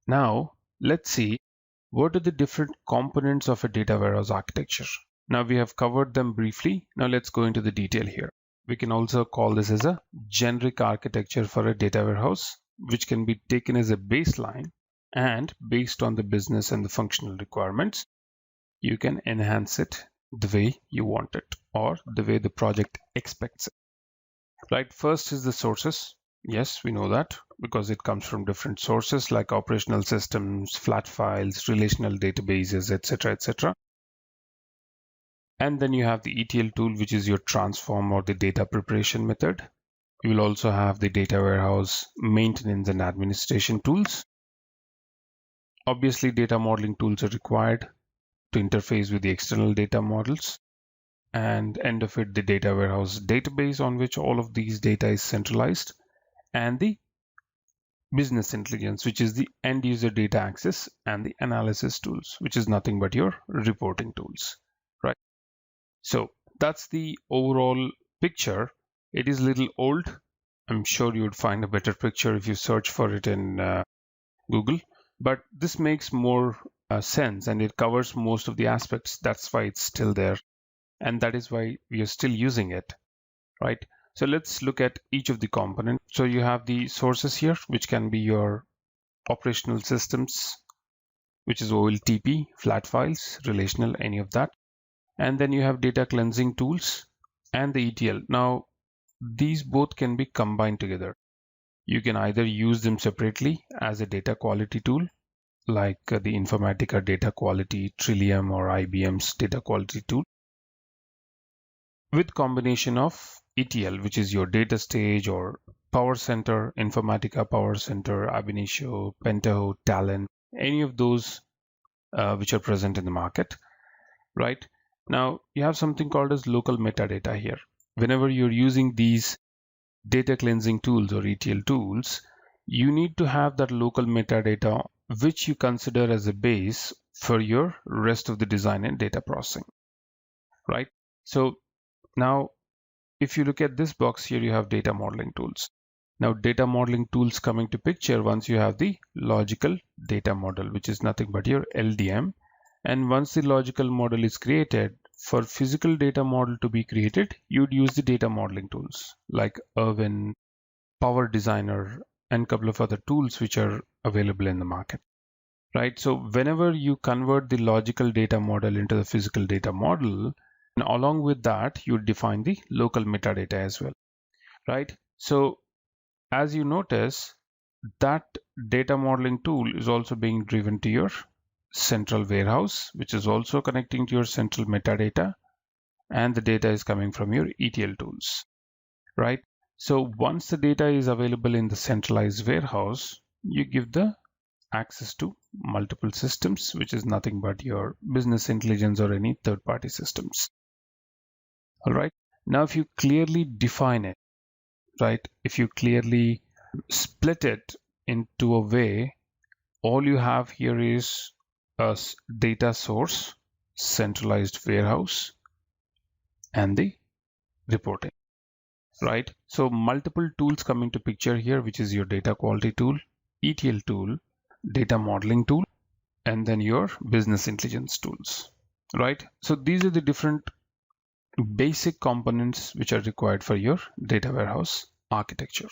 Now, let's see what are the different components of a data warehouse architecture. Now we have covered them briefly. Now let's go into the detail here. We can also call this as a generic architecture for a data warehouse, which can be taken as a baseline, and based on the business and the functional requirements, you can enhance it the way you want it or the way the project expects it. Right, first is the sources. Yes, we know that because it comes from different sources like operational systems, flat files, relational databases, etc., etc. And then you have the ETL tool, which is your transform or the data preparation method. You will also have the data warehouse maintenance and administration tools. Obviously, data modeling tools are required to interface with the external data models. And end of it, the data warehouse database on which all of these data is centralized, and the business intelligence, which is the end user data access, and the analysis tools, which is nothing but your reporting tools, right? So that's the overall picture. It is a little old. I'm sure you would find a better picture if you search for it in Google, but this makes more sense and it covers most of the aspects. That's why it's still there. And that is why we are still using it, right? So let's look at each of the components. So you have the sources here, which can be your operational systems, which is OLTP, flat files, relational, any of that. And then you have data cleansing tools and the ETL. Now, these both can be combined together. You can either use them separately as a data quality tool, like the Informatica data quality, Trillium or IBM's data quality tool, with combination of ETL, which is your data stage or Power Center, Informatica Power Center, Ab initio, Pentaho, Talent, any of those which are present in the market, right? Now you have something called as local metadata here. Whenever you're using these data cleansing tools or ETL tools, you need to have that local metadata, which you consider as a base for your rest of the design and data processing, right? So now, if you look at this box here, you have data modeling tools. Now, data modeling tools come into picture once you have the logical data model, which is nothing but your LDM. And once the logical model is created, for physical data model to be created, you'd use the data modeling tools like Irwin, Power Designer, and a couple of other tools which are available in the market, right? So whenever you convert the logical data model into the physical data model, and along with that, you define the local metadata as well, right? So as you notice, that data modeling tool is also being driven to your central warehouse, which is also connecting to your central metadata, and the data is coming from your ETL tools, right? So once the data is available in the centralized warehouse, you give the access to multiple systems, which is nothing but your business intelligence or any third-party systems. All right. Now, if you clearly define it, right, if you clearly split it into a way, all you have here is a data source, centralized warehouse, and the reporting, right? So multiple tools come into picture here, which is your data quality tool, ETL tool, data modeling tool, and then your business intelligence tools, right? So these are the different basic components which are required for your data warehouse architecture.